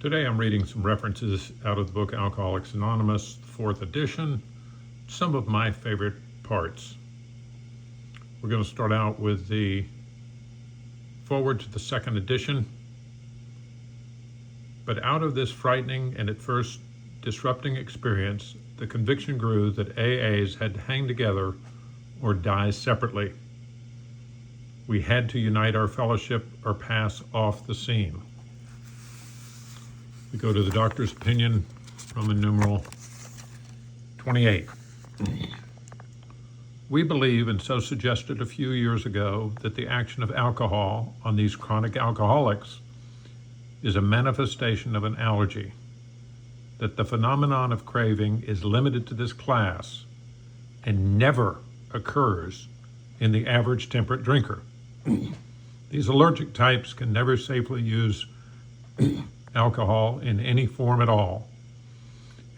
Today I'm reading some references out of the book Alcoholics Anonymous, 4th edition, some of my favorite parts. We're going to start out with the foreword to the 2nd edition. But out of this frightening and at first disrupting experience, the conviction grew that AAs had to hang together or die separately. We had to unite our fellowship or pass off the scene. We go to the doctor's opinion, Roman numeral 28. We believe, and so suggested a few years ago, that the action of alcohol on these chronic alcoholics is a manifestation of an allergy, that the phenomenon of craving is limited to this class and never occurs in the average temperate drinker. These allergic types can never safely use alcohol in any form at all,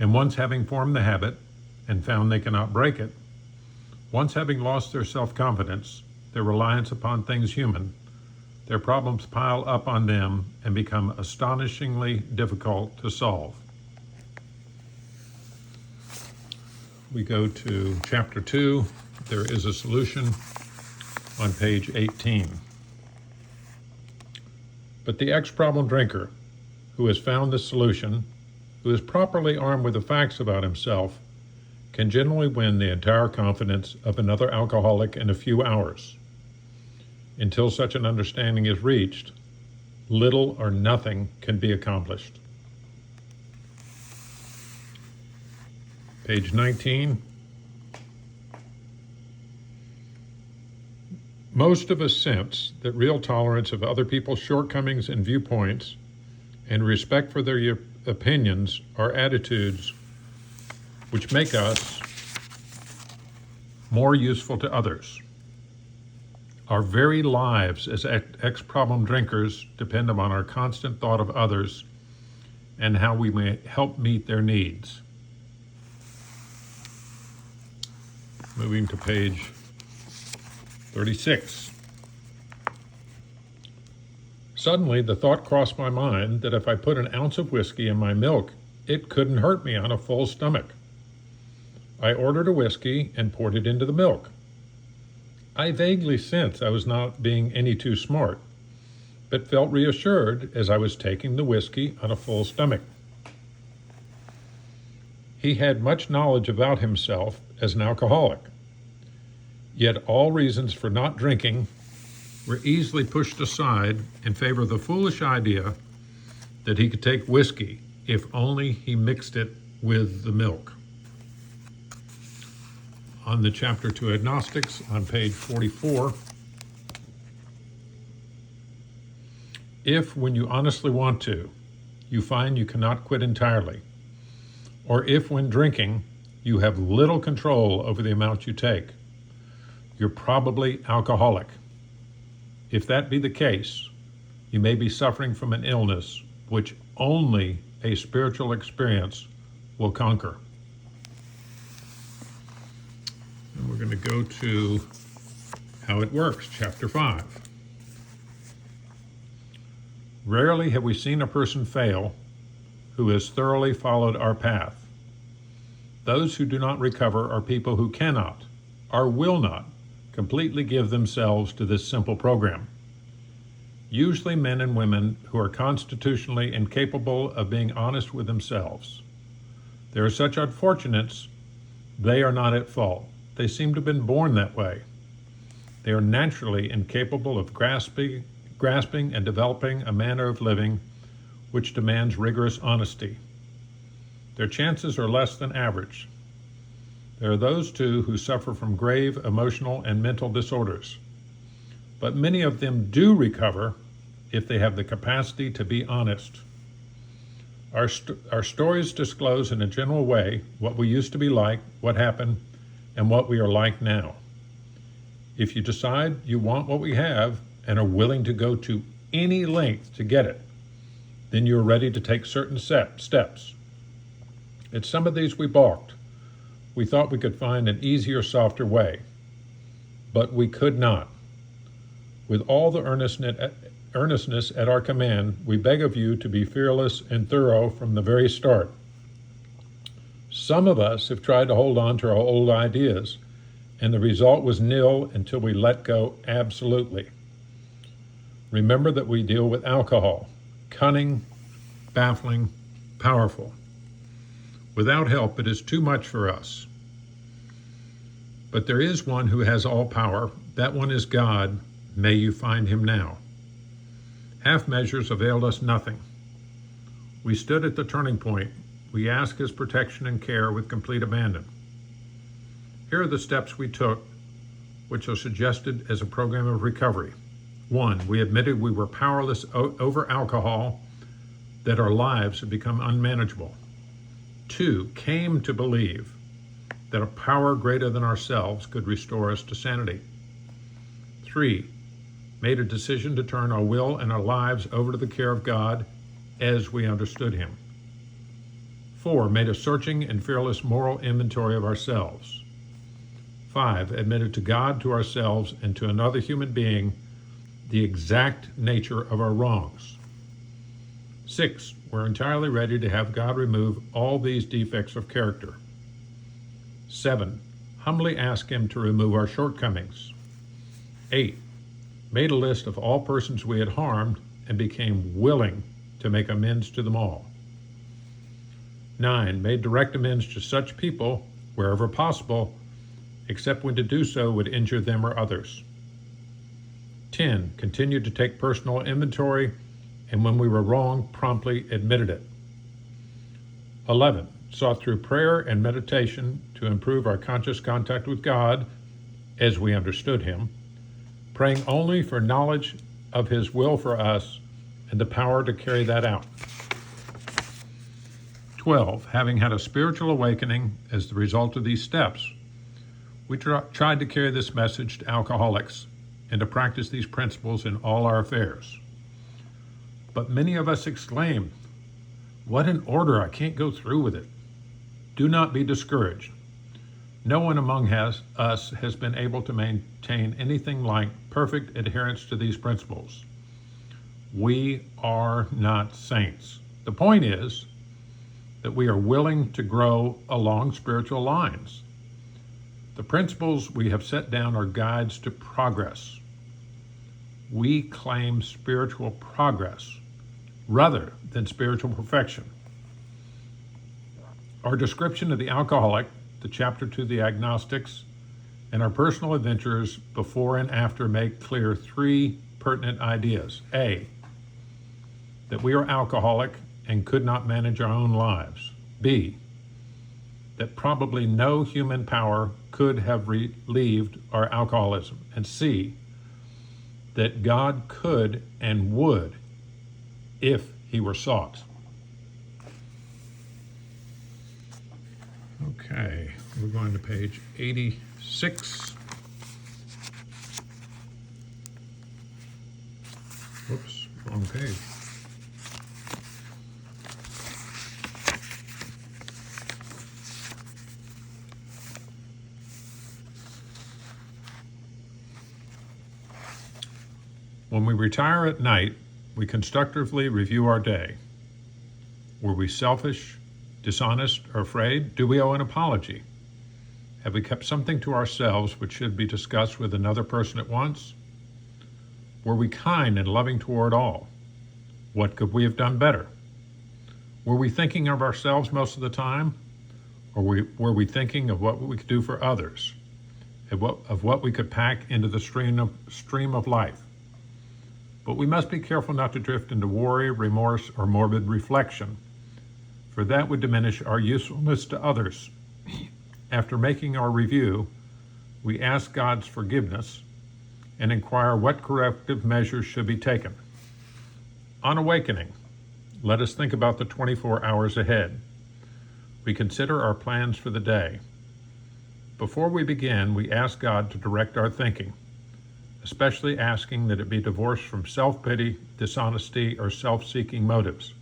and once having formed the habit and found they cannot break it, once having lost their self-confidence, their reliance upon things human, their problems pile up on them and become astonishingly difficult to solve. We go to chapter 2. There is a solution on page 18. But the ex-problem drinker who has found the solution, who is properly armed with the facts about himself, can generally win the entire confidence of another alcoholic in a few hours. Until such an understanding is reached, little or nothing can be accomplished. Page 19. Most of us sense that real tolerance of other people's shortcomings and viewpoints and respect for their opinions are attitudes which make us more useful to others. Our very lives as ex-problem drinkers depend upon our constant thought of others and how we may help meet their needs. Moving to page 36. Suddenly, the thought crossed my mind that if I put an ounce of whiskey in my milk, it couldn't hurt me on a full stomach. I ordered a whiskey and poured it into the milk. I vaguely sensed I was not being any too smart, but felt reassured as I was taking the whiskey on a full stomach. He had much knowledge about himself as an alcoholic, yet all reasons for not drinking were easily pushed aside in favor of the foolish idea that he could take whiskey if only he mixed it with the milk. On the chapter 2 agnostics on page 44, if when you honestly want to, you find you cannot quit entirely, or if when drinking you have little control over the amount you take, you're probably alcoholic. If that be the case, you may be suffering from an illness which only a spiritual experience will conquer. And we're going to go to how it works, chapter 5. Rarely have we seen a person fail who has thoroughly followed our path. Those who do not recover are people who cannot, or will not, completely give themselves to this simple program. Usually men and women who are constitutionally incapable of being honest with themselves. They are such unfortunates, they are not at fault. They seem to have been born that way. They are naturally incapable of grasping and developing a manner of living which demands rigorous honesty. Their chances are less than average. There are those, too, who suffer from grave emotional and mental disorders. But many of them do recover if they have the capacity to be honest. Our stories disclose in a general way what we used to be like, what happened, and what we are like now. If you decide you want what we have and are willing to go to any length to get it, then you're ready to take certain steps. At some of these we balked. We thought we could find an easier, softer way, but we could not. With all the earnestness at our command, we beg of you to be fearless and thorough from the very start. Some of us have tried to hold on to our old ideas, and the result was nil until we let go absolutely. Remember that we deal with alcohol, cunning, baffling, powerful. Without help, it is too much for us. But there is one who has all power. That one is God. May you find him now. Half measures availed us nothing. We stood at the turning point. We asked his protection and care with complete abandon. Here are the steps we took, which are suggested as a program of recovery. 1, we admitted we were powerless over alcohol, that our lives had become unmanageable. 2, came to believe that a power greater than ourselves could restore us to sanity. 3, made a decision to turn our will and our lives over to the care of God as we understood him. 4, made a searching and fearless moral inventory of ourselves. 5, admitted to God, to ourselves, and to another human being the exact nature of our wrongs. 6, we're entirely ready to have God remove all these defects of character. 7, humbly ask him to remove our shortcomings. 8, made a list of all persons we had harmed and became willing to make amends to them all. 9, made direct amends to such people wherever possible, except when to do so would injure them or others. 10, continued to take personal inventory, and when we were wrong, promptly admitted it. 11, sought through prayer and meditation to improve our conscious contact with God as we understood him, praying only for knowledge of his will for us and the power to carry that out. 12, having had a spiritual awakening as the result of these steps, we tried to carry this message to alcoholics and to practice these principles in all our affairs. But many of us exclaimed, "What an order, I can't go through with it." Do not be discouraged. No one among us has been able to maintain anything like perfect adherence to these principles. We are not saints. The point is that we are willing to grow along spiritual lines. The principles we have set down are guides to progress. We claim spiritual progress rather than spiritual perfection. Our description of the alcoholic, the chapter to the agnostics, and our personal adventures before and after make clear 3 pertinent ideas. A, that we are alcoholic and could not manage our own lives. B, that probably no human power could have relieved our alcoholism. And C, that God could and would if he were sought. Okay, we're going to page 86. Whoops, wrong page. When we retire at night, we constructively review our day. Were we selfish, dishonest, or afraid? Do we owe an apology? Have we kept something to ourselves which should be discussed with another person at once? Were we kind and loving toward all? What could we have done better? Were we thinking of ourselves most of the time? Or were we thinking of what we could do for others? Of what we could pack into the stream of life? But we must be careful not to drift into worry, remorse, or morbid reflection, for that would diminish our usefulness to others. After making our review, we ask God's forgiveness and inquire what corrective measures should be taken. On awakening, let us think about the 24 hours ahead. We consider our plans for the day. Before we begin, we ask God to direct our thinking, especially asking that it be divorced from self-pity, dishonesty, or self-seeking motives.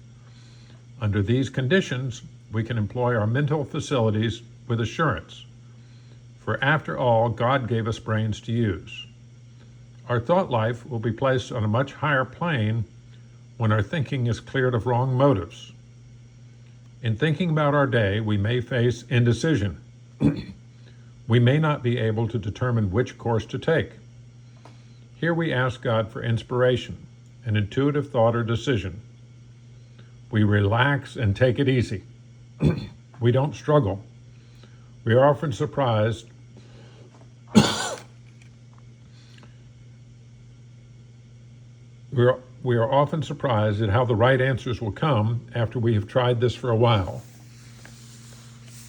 Under these conditions, we can employ our mental facilities with assurance, for after all, God gave us brains to use. Our thought life will be placed on a much higher plane when our thinking is cleared of wrong motives. In thinking about our day, we may face indecision. We may not be able to determine which course to take. Here we ask God for inspiration, an intuitive thought or decision. We relax and take it easy. We don't struggle. We are often surprised we are often surprised at how the right answers will come after we have tried this for a while.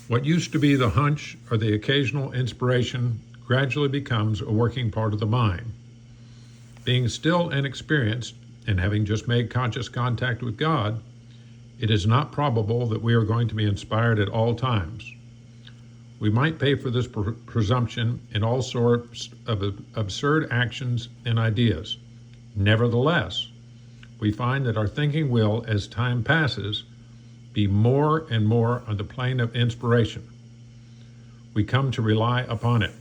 What used to be the hunch or the occasional inspiration gradually becomes a working part of the mind. Being still inexperienced and having just made conscious contact with God, it is not probable that we are going to be inspired at all times. We might pay for this presumption in all sorts of absurd actions and ideas. Nevertheless, we find that our thinking will, as time passes, be more and more on the plane of inspiration. We come to rely upon it.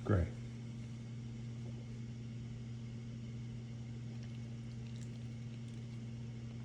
Great.